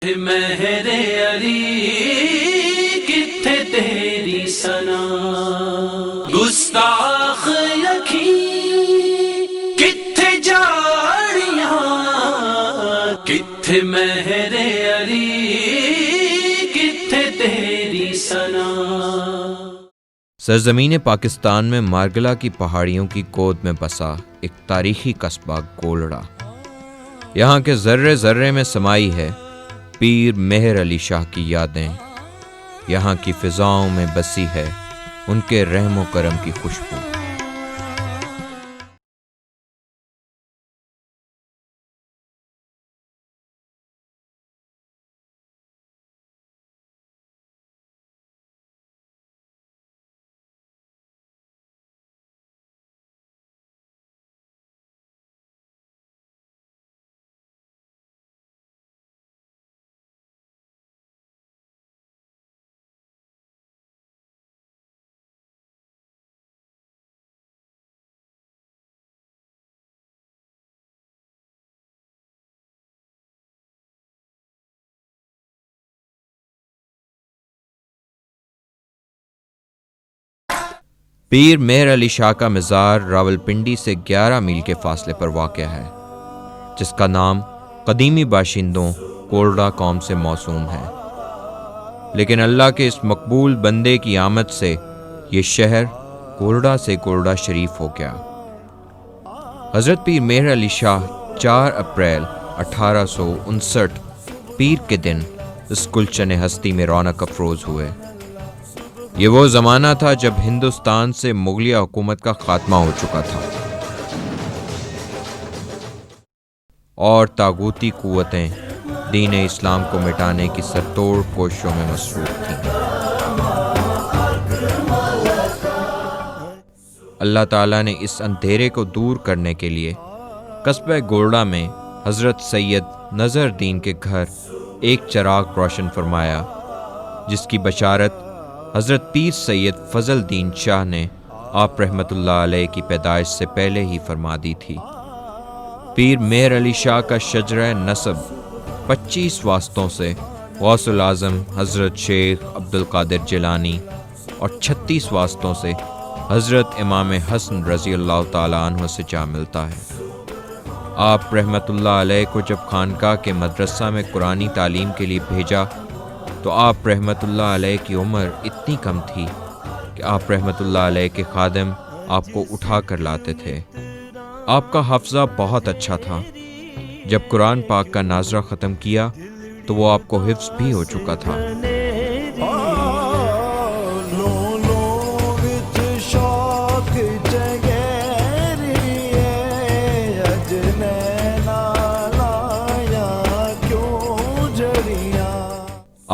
مہر علی کتھے تیری سنا، گستاخ یکھی کتھے جاڑیاں، کتھے مہر علی کتھے تیری سنا۔ سرزمین پاکستان میں مارگلا کی پہاڑیوں کی گود میں بسا ایک تاریخی قصبہ گولڑا، یہاں کے ذرے ذرے میں سمائی ہے پیر مہر علی شاہ کی یادیں، یہاں کی فضاؤں میں بسی ہے ان کے رحم و کرم کی خوشبو۔ پیر مہر علی شاہ کا مزار راولپنڈی سے 11 میل کے فاصلے پر واقع ہے، جس کا نام قدیمی باشندوں کولڑا قوم سے موسوم ہے، لیکن اللہ کے اس مقبول بندے کی آمد سے یہ شہر کولڑا سے کولڑا شریف ہو گیا۔ حضرت پیر مہر علی شاہ 4 اپریل 1859 پیر کے دن اس گلشن ہستی میں رونق افروز ہوئے۔ یہ وہ زمانہ تھا جب ہندوستان سے مغلیہ حکومت کا خاتمہ ہو چکا تھا اور طاغوتی قوتیں دین اسلام کو مٹانے کی سرتوڑ کوششوں میں مصروف تھیں۔ اللہ تعالیٰ نے اس اندھیرے کو دور کرنے کے لیے قصبہ گولڑا میں حضرت سید نظر الدین کے گھر ایک چراغ روشن فرمایا، جس کی بشارت حضرت پیر سید فضل الدین شاہ نے آپ رحمۃ اللہ علیہ کی پیدائش سے پہلے ہی فرما دی تھی۔ پیر مہر علی شاہ کا شجرہ نسب 25 واسطوں سے غوث الاعظم حضرت شیخ عبد القادر جیلانی اور 36 واسطوں سے حضرت امام حسن رضی اللہ تعالیٰ عنہ سے جا ملتا ہے۔ آپ رحمۃ اللہ علیہ کو جب خانقاہ کے مدرسہ میں قرآنی تعلیم کے لیے بھیجا تو آپ رحمۃ اللہ علیہ کی عمر اتنی کم تھی کہ آپ رحمۃ اللہ علیہ کے خادم آپ کو اٹھا کر لاتے تھے۔ آپ کا حافظہ بہت اچھا تھا، جب قرآن پاک کا ناظرہ ختم کیا تو وہ آپ کو حفظ بھی ہو چکا تھا۔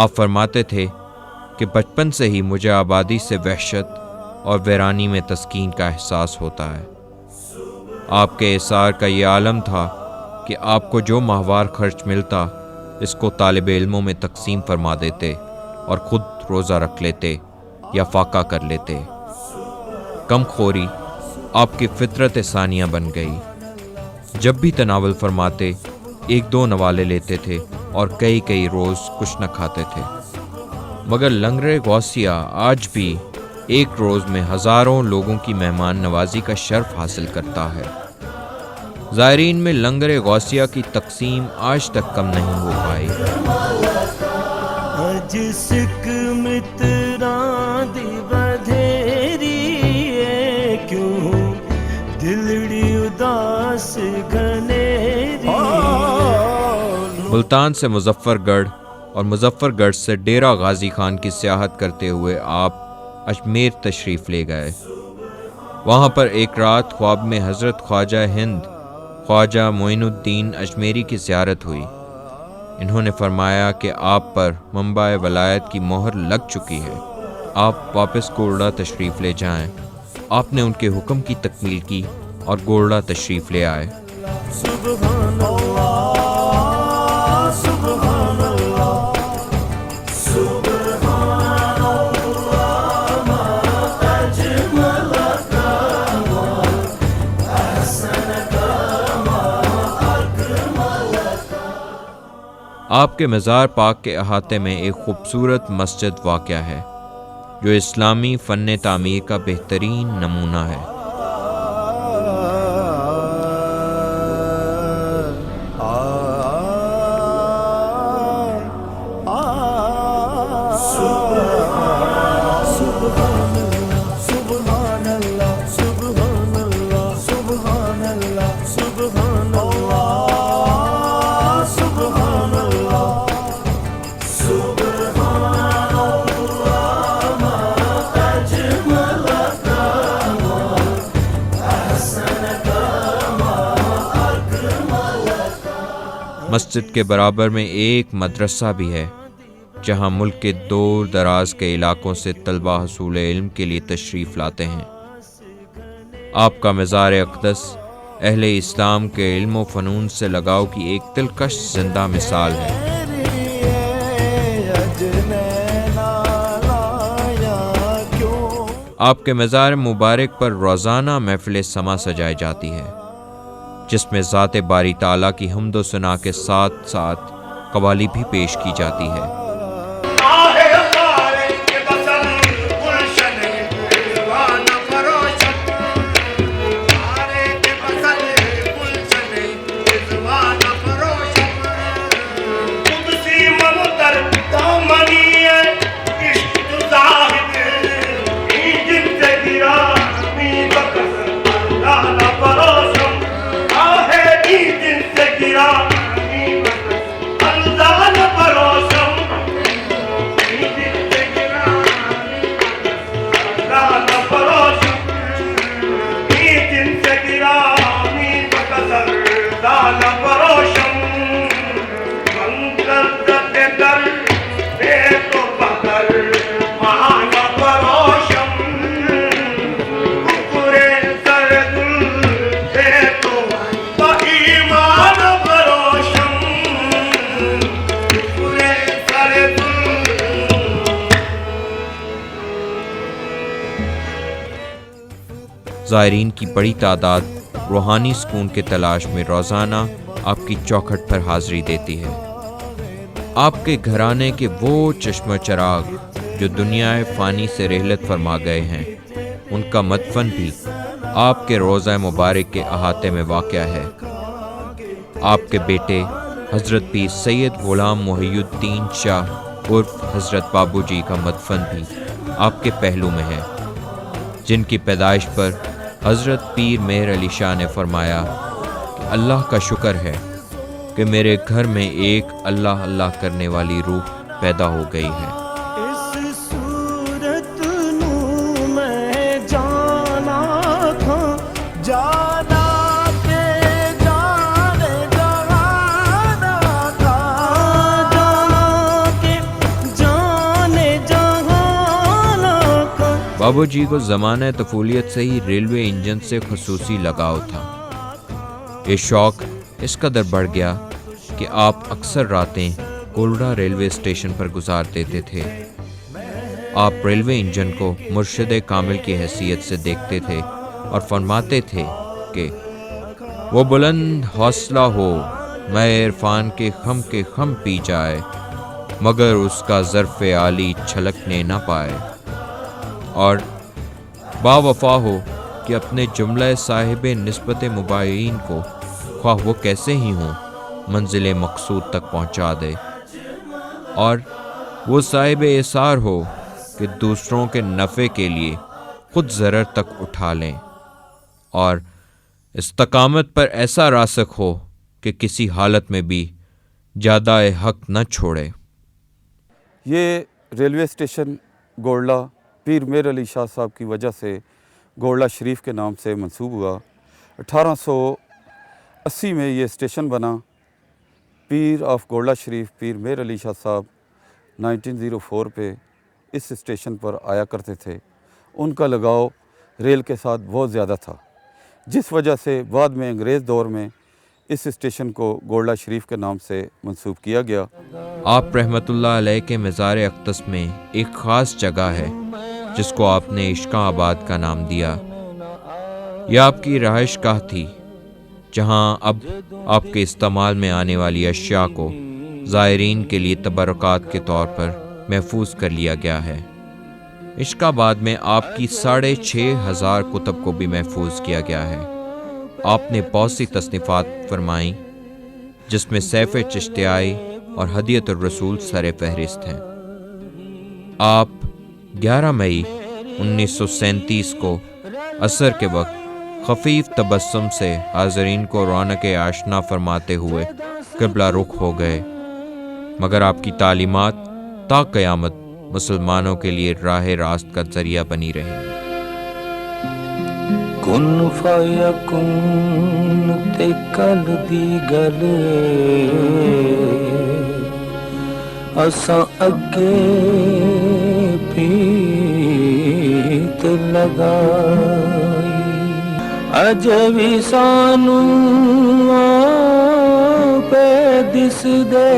آپ فرماتے تھے کہ بچپن سے ہی مجھے آبادی سے وحشت اور ویرانی میں تسکین کا احساس ہوتا ہے۔ آپ کے احسار کا یہ عالم تھا کہ آپ کو جو ماہوار خرچ ملتا اس کو طالب علموں میں تقسیم فرما دیتے اور خود روزہ رکھ لیتے یا فاقہ کر لیتے۔ کم خوری آپ کی فطرت ثانیہ بن گئی۔ جب بھی تناول فرماتے 1-2 نوالے لیتے تھے اور کئی روز کچھ نہ کھاتے تھے، مگر لنگر غوثیہ آج بھی ایک روز میں ہزاروں لوگوں کی مہمان نوازی کا شرف حاصل کرتا ہے۔ زائرین میں لنگر غوثیہ کی تقسیم آج تک کم نہیں ہو پائی۔ ملتان سے مظفر گڑھ اور مظفر گڑھ سے ڈیرہ غازی خان کی سیاحت کرتے ہوئے آپ اجمیر تشریف لے گئے۔ وہاں پر ایک رات خواب میں حضرت خواجہ ہند خواجہ معین الدین اجمیری کی زیارت ہوئی۔ انہوں نے فرمایا کہ آپ پر منبع ولایت کی مہر لگ چکی ہے، آپ واپس گولڑا تشریف لے جائیں۔ آپ نے ان کے حکم کی تکمیل کی اور گولڑا تشریف لے آئے۔ آپ کے مزار پاک کے احاطے میں ایک خوبصورت مسجد واقع ہے جو اسلامی فن تعمیر کا بہترین نمونہ ہے۔ مسجد کے برابر میں ایک مدرسہ بھی ہے جہاں ملک کے دور دراز کے علاقوں سے طلبہ حصول علم کے لیے تشریف لاتے ہیں۔ آپ کا مزار اقدس اہل اسلام کے علم و فنون سے لگاؤ کی ایک دلکش زندہ مثال ہے۔ آپ کے مزار مبارک پر روزانہ محفل سما سجائی جاتی ہے جس میں ذات باری تعالیٰ کی حمد و ثنا کے ساتھ ساتھ قوالی بھی پیش کی جاتی ہے۔ زائرین کی بڑی تعداد روحانی سکون کے تلاش میں روزانہ آپ کی چوکھٹ پر حاضری دیتی ہے۔ آپ کے گھرانے کے وہ چشم و چراغ جو دنیا فانی سے رحلت فرما گئے ہیں، ان کا مدفن بھی آپ کے روضہ مبارک کے احاطے میں واقع ہے۔ آپ کے بیٹے حضرت پیر سید غلام محی الدین شاہ عرف حضرت بابو جی کا مدفن بھی آپ کے پہلو میں ہے، جن کی پیدائش پر حضرت پیر مہر علی شاہ نے فرمایا کہ اللہ کا شکر ہے کہ میرے گھر میں ایک اللہ اللہ کرنے والی روح پیدا ہو گئی ہے۔ بابو جی کو زمانہ طفولیت سے ہی ریلوے انجن سے خصوصی لگاؤ تھا۔ یہ شوق اس قدر بڑھ گیا کہ آپ اکثر راتیں گولڈا ریلوے اسٹیشن پر گزار دیتے تھے۔ آپ ریلوے انجن کو مرشد کامل کی حیثیت سے دیکھتے تھے اور فرماتے تھے کہ وہ بلند حوصلہ ہو، میں عرفان کے خم پی جائے، مگر اس کا ظرف عالی چھلکنے نہ پائے، اور با وفا ہو کہ اپنے جملہ صاحب نسبت مباین کو خواہ وہ کیسے ہی ہوں منزل مقصود تک پہنچا دے، اور وہ صاحب اثار ہو کہ دوسروں کے نفع کے لیے خود ضرر تک اٹھا لیں، اور استقامت پر ایسا راسخ ہو کہ کسی حالت میں بھی جادہ حق نہ چھوڑے۔ یہ ریلوے اسٹیشن گولڈا پیر مہر علی شاہ صاحب کی وجہ سے گولڈا شریف کے نام سے منسوب ہوا۔ 1880 میں یہ اسٹیشن بنا۔ پیر آف گولڈا شریف پیر مہر علی شاہ صاحب 1904 پہ اس اسٹیشن پر آیا کرتے تھے۔ ان کا لگاؤ ریل کے ساتھ بہت زیادہ تھا، جس وجہ سے بعد میں انگریز دور میں اس اسٹیشن کو گولڈا شریف کے نام سے منسوب کیا گیا۔ آپ رحمت اللہ علیہ کے مزار اقدس میں ایک خاص جگہ ہے جس کو آپ نے عشقاں آباد کا نام دیا۔ یہ آپ کی رہائش گاہ تھی جہاں اب آپ کے استعمال میں آنے والی اشیاء کو زائرین کے لیے تبرکات کے طور پر محفوظ کر لیا گیا ہے۔ عشقاباد میں آپ کی 6500 کتب کو بھی محفوظ کیا گیا ہے۔ آپ نے بہت سی تصنیفات فرمائیں جس میں سیف چشتیائی اور ہدیت الرسول سر فہرست ہیں۔ آپ 11 مئی 1937 کو عصر کے وقت خفیف تبسم سے حاضرین کو رونق آشنا فرماتے ہوئے قبلہ رخ ہو گئے، مگر آپ کی تعلیمات تا قیامت مسلمانوں کے لیے راہ راست کا ذریعہ بنی رہی۔ کن فیکن تے کل دی گل اساں اگے پیت لگائی، اج وی سانوں پہ دس دے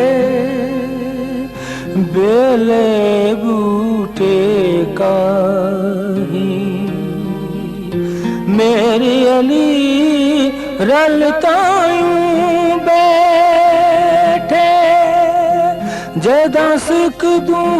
بیلے بوٹے کاہی، میری علی رلتایوں بیٹھے جداں سکدوں